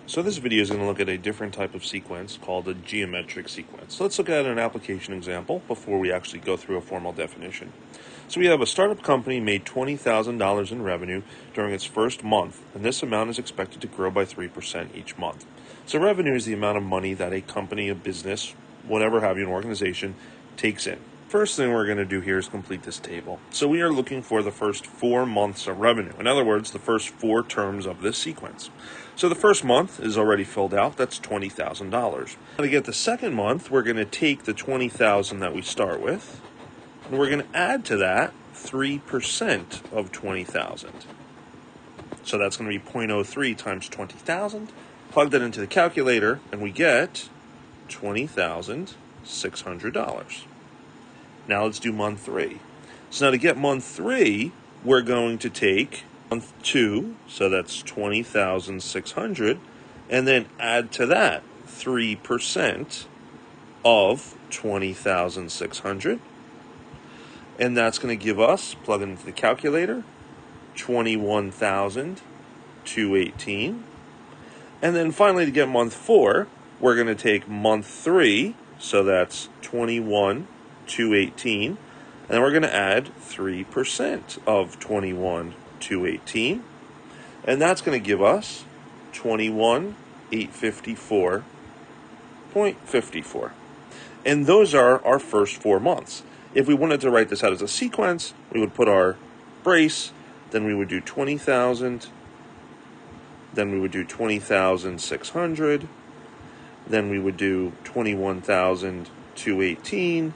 So this video is going to look at a different type of sequence called a geometric sequence. So let's look at an application example before we actually go through a formal definition. So we have a startup company made $20,000 in revenue during its first month, and this amount is expected to grow by 3% each month. So revenue is the amount of money that a company, a business, whatever have you, an organization, takes in. First thing we're going to do here is complete this table. So we are looking for the first 4 months of revenue. In other words, the first 4 terms of this sequence. So the first month is already filled out. That's $20,000. Now to get the second month, we're going to take the $20,000 that we start with, and we're going to add to that 3% of $20,000. So that's going to be 0.03 times 20,000. Plug that into the calculator, and we get $20,600. Now let's do month 3. So now to get month 3, we're going to take month 2, so that's 20,600, and then add to that 3% of 20,600. And that's going to give us, plug it into the calculator, 21,218. And then finally to get month 4, we're going to take month 3, so that's 21,218, and then we're going to add 3% of 21,218, and that's going to give us 21,854.54. And those are our first 4 months. If we wanted to write this out as a sequence, we would put our brace, then we would do 20,000, then we would do 20,600, then we would do 21,218,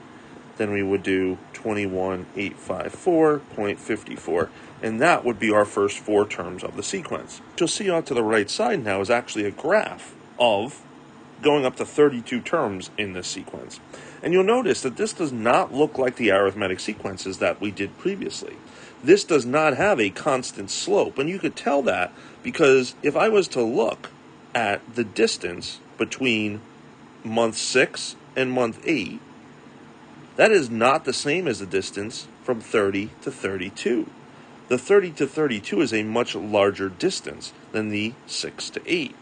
then we would do 21,854.54, and that would be our first 4 terms of the sequence. What you'll see out to the right side now is actually a graph of going up to 32 terms in this sequence. And you'll notice that this does not look like the arithmetic sequences that we did previously. This does not have a constant slope, and you could tell that because if I was to look at the distance between month 6 and month 8, that is not the same as the distance from 30 to 32. The 30 to 32 is a much larger distance than the 6 to 8.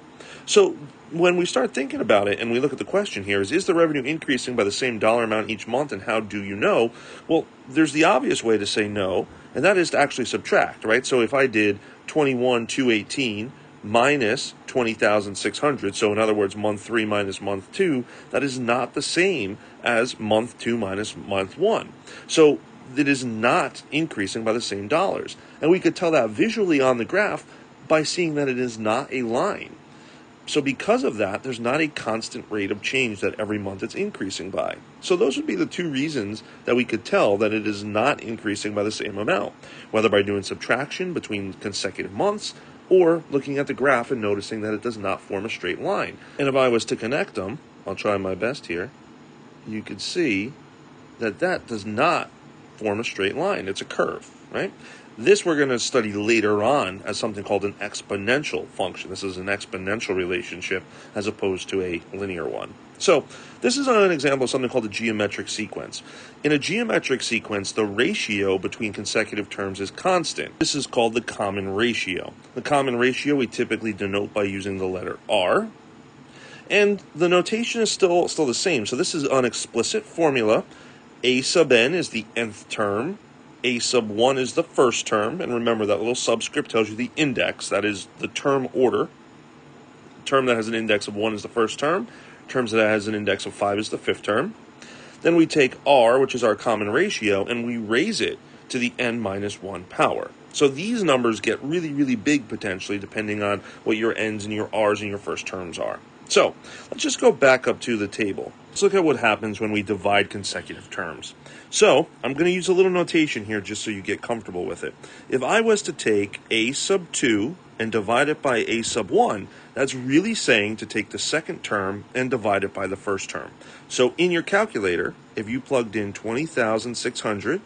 So when we start thinking about it and we look at the question here is the revenue increasing by the same dollar amount each month, and how do you know? Well, there's the obvious way to say no, and that is to actually subtract, right? So if I did 21,218 minus 20,600, so in other words, month 3 minus month 2, that is not the same as month 2 minus month 1. So it is not increasing by the same dollars. And we could tell that visually on the graph by seeing that it is not a line. So because of that, there's not a constant rate of change that every month it's increasing by. So those would be the 2 reasons that we could tell that it is not increasing by the same amount, whether by doing subtraction between consecutive months or looking at the graph and noticing that it does not form a straight line. And if I was to connect them, I'll try my best here, you could see that that does not form a straight line. It's a curve, right? This we're going to study later on as something called an exponential function. This is an exponential relationship as opposed to a linear one. So this is an example of something called a geometric sequence. In a geometric sequence, the ratio between consecutive terms is constant. This is called the common ratio. The common ratio we typically denote by using the letter R. And the notation is still the same. So this is an explicit formula. A sub n is the nth term. A sub 1 is the first term, and remember that little subscript tells you the index, that is the term order. The term that has an index of 1 is the first term. Terms that has an index of 5 is the fifth term. Then we take R, which is our common ratio, and we raise it to the n minus 1 power. So these numbers get really, really big potentially depending on what your n's and your r's and your first terms are. So let's just go back up to the table. Let's look at what happens when we divide consecutive terms. So I'm going to use a little notation here just so you get comfortable with it. If I was to take a sub 2 and divide it by a sub 1, that's really saying to take the second term and divide it by the first term. So in your calculator, if you plugged in 20,600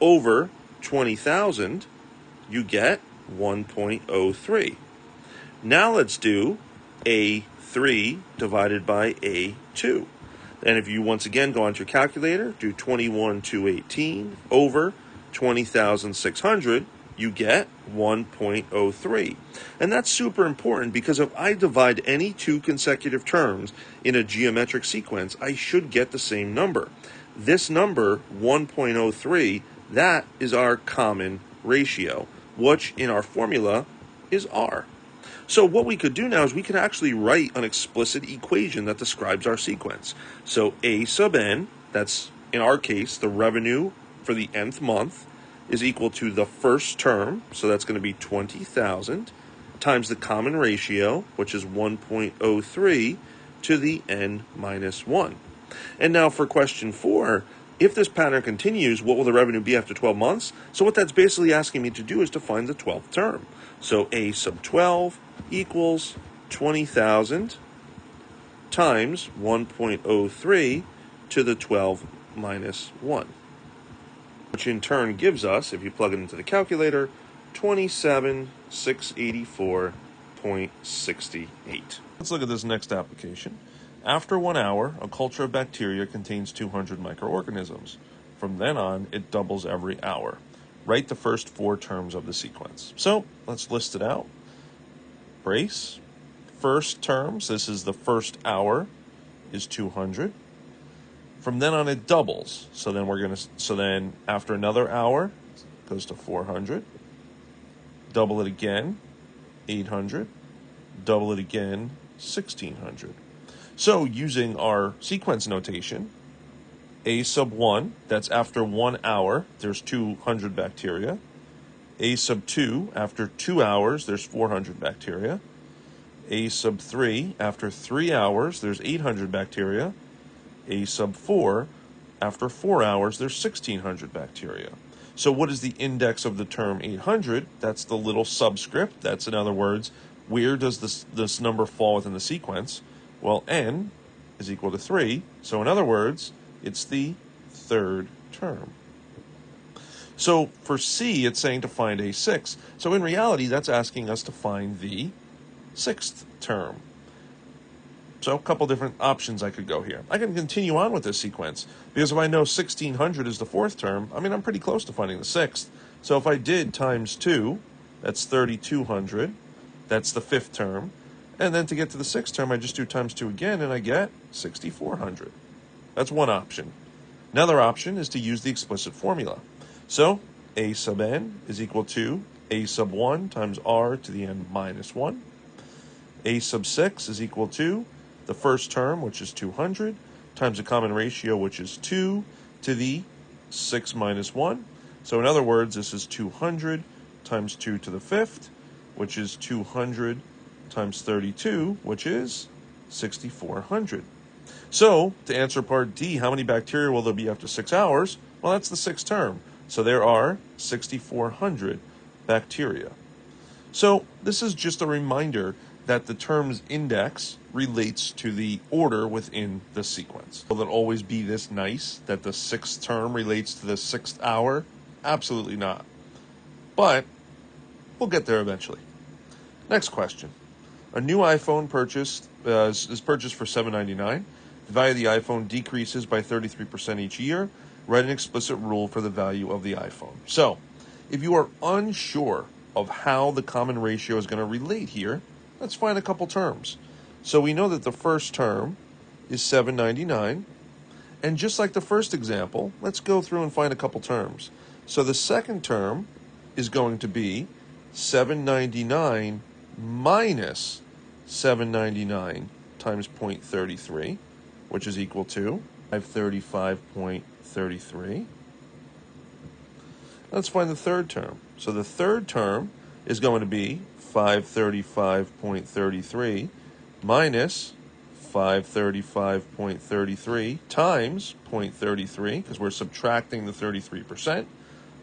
over 20,000, you get 1.03. Now let's do A3 divided by A2. And if you once again go onto your calculator, do 21,218 over 20,600, you get 1.03. And that's super important because if I divide any two consecutive terms in a geometric sequence, I should get the same number. This number, 1.03, that is our common ratio, which in our formula is R. So what we could do now is we could actually write an explicit equation that describes our sequence. So A sub n, that's in our case the revenue for the nth month, is equal to the first term, so that's going to be 20,000, times the common ratio, which is 1.03, to the n minus 1. And now for question 4, if this pattern continues, what will the revenue be after 12 months? So what that's basically asking me to do is to find the 12th term. So A sub 12 equals 20,000 times 1.03 to the 12 minus 1. Which in turn gives us, if you plug it into the calculator, 27,684.68. Let's look at this next application. After 1 hour, a culture of bacteria contains 200 microorganisms. From then on, it doubles every hour. Write the first 4 terms of the sequence. So let's list it out. Brace. First terms, this is the first hour, is 200. From then on, it doubles. So then after another hour, it goes to 400. Double it again, 800. Double it again, 1600. So using our sequence notation, A sub 1, that's after 1 hour, there's 200 bacteria. A sub 2, after 2 hours, there's 400 bacteria. A sub 3, after 3 hours, there's 800 bacteria. A sub 4, after 4 hours, there's 1600 bacteria. So what is the index of the term 800? That's the little subscript. That's, in other words, where does this number fall within the sequence? Well, n is equal to 3. So in other words, it's the third term. So for C, it's saying to find A6. So in reality, that's asking us to find the 6th term. So a couple different options I could go here. I can continue on with this sequence, because if I know 1600 is the 4th term, I'm pretty close to finding the 6th. So if I did times 2, that's 3200. That's the 5th term. And then to get to the 6th term, I just do times 2 again, and I get 6400. That's one option. Another option is to use the explicit formula. So A sub n is equal to A sub 1 times r to the n minus 1. A sub 6 is equal to the first term, which is 200, times the common ratio, which is 2, to the 6 minus 1. So in other words, this is 200 times 2 to the 5th, which is 200 times 32, which is 6,400. So to answer part D, how many bacteria will there be after 6 hours? Well, that's the 6th term. So there are 6,400 bacteria. So this is just a reminder that the term's index relates to the order within the sequence. Will it always be this nice that the 6th term relates to the 6th hour? Absolutely not. But we'll get there eventually. Next question. A new iPhone is purchased for $799. The value of the iPhone decreases by 33% each year. Write an explicit rule for the value of the iPhone. So, if you are unsure of how the common ratio is going to relate here, let's find a couple terms. So we know that the first term is $799. And just like the first example, let's go through and find a couple terms. So the second term is going to be $799 minus $799 times 0.33, which is equal to 535.33. Let's find the third term. So the third term is going to be 535.33 minus 535.33 times 0.33, because we're subtracting the 33%,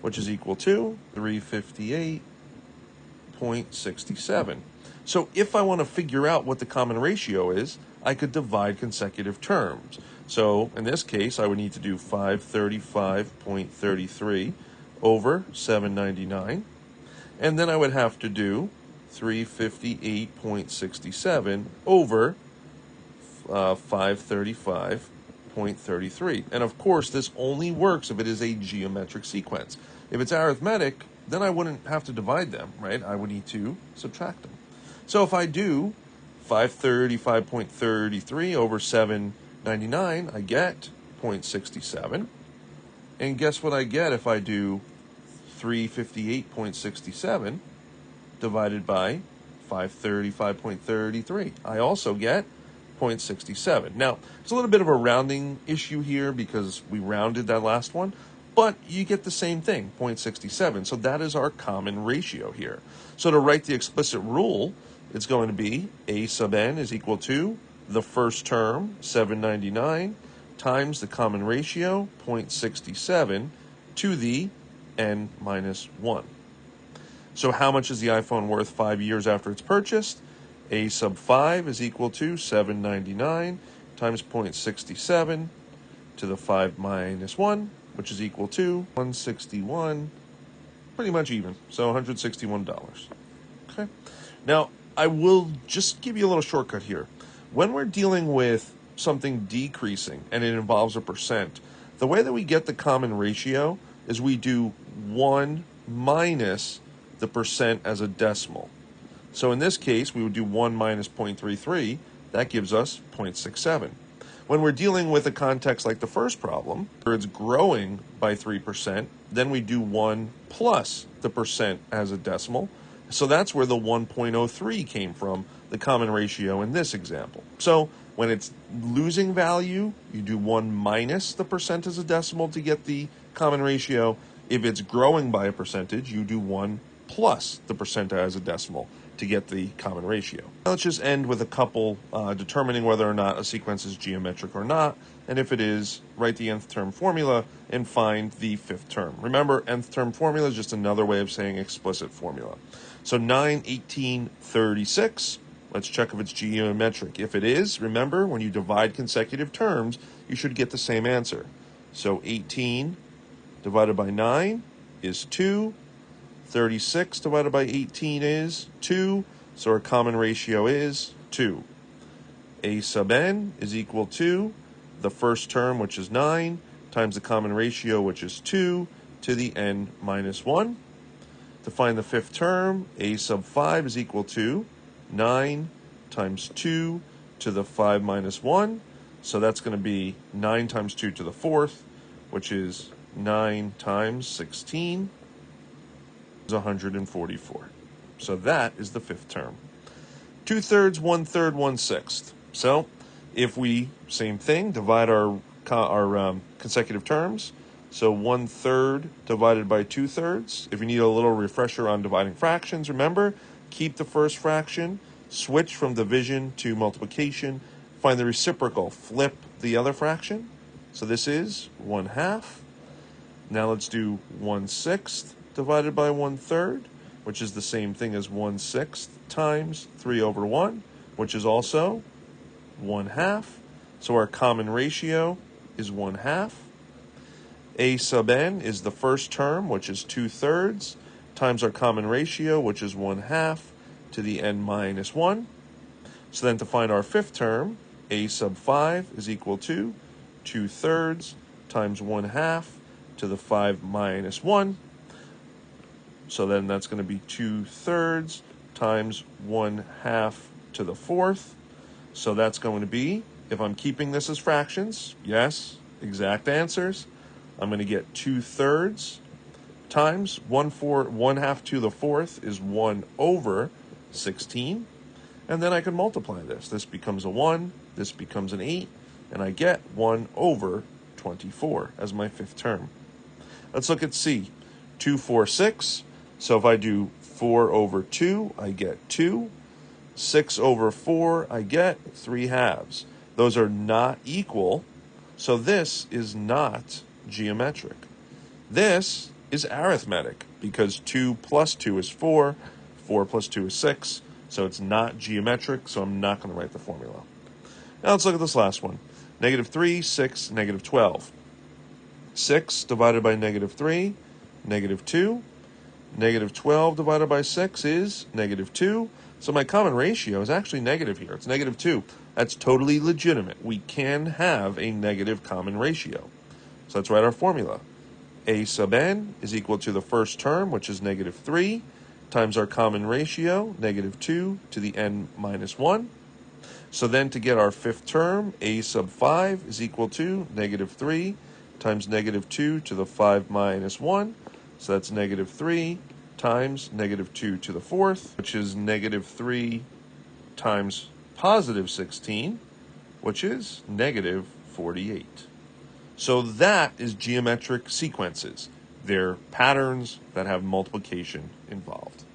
which is equal to 358.67. So if I want to figure out what the common ratio is, I could divide consecutive terms. So in this case, I would need to do 535.33 over 799, and then I would have to do 358.67 over 535.33. And of course, this only works if it is a geometric sequence. If it's arithmetic, then I wouldn't have to divide them, right? I would need to subtract them. So if I do 535.33 over 799, I get 0.67. And guess what I get if I do 358.67 divided by 535.33? I also get 0.67. Now, it's a little bit of a rounding issue here because we rounded that last one, but you get the same thing, 0.67. So that is our common ratio here. So to write the explicit rule, it's going to be a sub n is equal to the first term, 799, times the common ratio, 0.67, to the n minus 1. So how much is the iPhone worth 5 years after it's purchased? A sub 5 is equal to 799 times 0.67 to the 5 minus 1, which is equal to 161, pretty much even, so $161. Okay. Now, I will just give you a little shortcut here. When we're dealing with something decreasing and it involves a percent, the way that we get the common ratio is we do 1 minus the percent as a decimal. So in this case, we would do 1 minus 0.33. That gives us 0.67. When we're dealing with a context like the first problem, where it's growing by 3%, then we do 1 plus the percent as a decimal. So that's where the 1.03 came from, the common ratio in this example. So when it's losing value, you do 1 minus the percent as a decimal to get the common ratio. If it's growing by a percentage, you do 1 plus the percent as a decimal to get the common ratio. Now let's just end with a couple determining whether or not a sequence is geometric or not, and if it is, write the nth term formula and find the fifth term. Remember, nth term formula is just another way of saying explicit formula. So 9, 18, 36, let's check if it's geometric. If it is, remember, when you divide consecutive terms, you should get the same answer. So 18 divided by 9 is 2. 36 divided by 18 is 2, so our common ratio is 2. A sub n is equal to the first term, which is 9, times the common ratio, which is 2, to the n minus 1. To find the fifth term, a sub 5 is equal to 9 times 2 to the 5 minus 1. So that's going to be 9 times 2 to the fourth, which is 9 times 16. 144. So that is the fifth term. 2/3, 1/3, 1/6. So if we, same thing, divide our consecutive terms, so 1/3 divided by 2/3. If you need a little refresher on dividing fractions, remember, keep the first fraction, switch from division to multiplication, find the reciprocal, flip the other fraction. So this is 1/2. Now let's do 1/6 divided by 1/3, which is the same thing as 1/6 times 3 over 1, which is also 1/2. So our common ratio is 1/2. A sub n is the first term, which is 2/3, times our common ratio, which is 1/2, to the n minus 1. So then to find our fifth term, a sub 5 is equal to 2/3 times 1/2 to the 5 minus 1. So then that's going to be 2/3 times 1/2 to the fourth. So that's going to be, if I'm keeping this as fractions, yes, exact answers, I'm going to get 2/3 times 1/2 to the fourth is 1 over 16. And then I can multiply this. This becomes a 1, this becomes an 8, and I get 1 over 24 as my fifth term. Let's look at C. 2, 4, 6. So if I do 4 over 2, I get 2. 6 over 4, I get 3/2. Those are not equal, so this is not geometric. This is arithmetic, because 2 plus 2 is 4, 4 plus 2 is 6, so it's not geometric, so I'm not going to write the formula. Now let's look at this last one. -3, 6, -12. 6 divided by -3, -2. -12 divided by 6 is -2. So my common ratio is actually negative here. It's -2. That's totally legitimate. We can have a negative common ratio. So let's write our formula. a sub n is equal to the first term, which is negative 3, times our common ratio, negative 2 to the n minus 1. So then to get our fifth term, a sub 5 is equal to negative 3 times negative 2 to the 5 minus 1. So that's negative 3 times negative 2 to the fourth, which is negative 3 times positive 16, which is negative 48. So that is geometric sequences. They're patterns that have multiplication involved.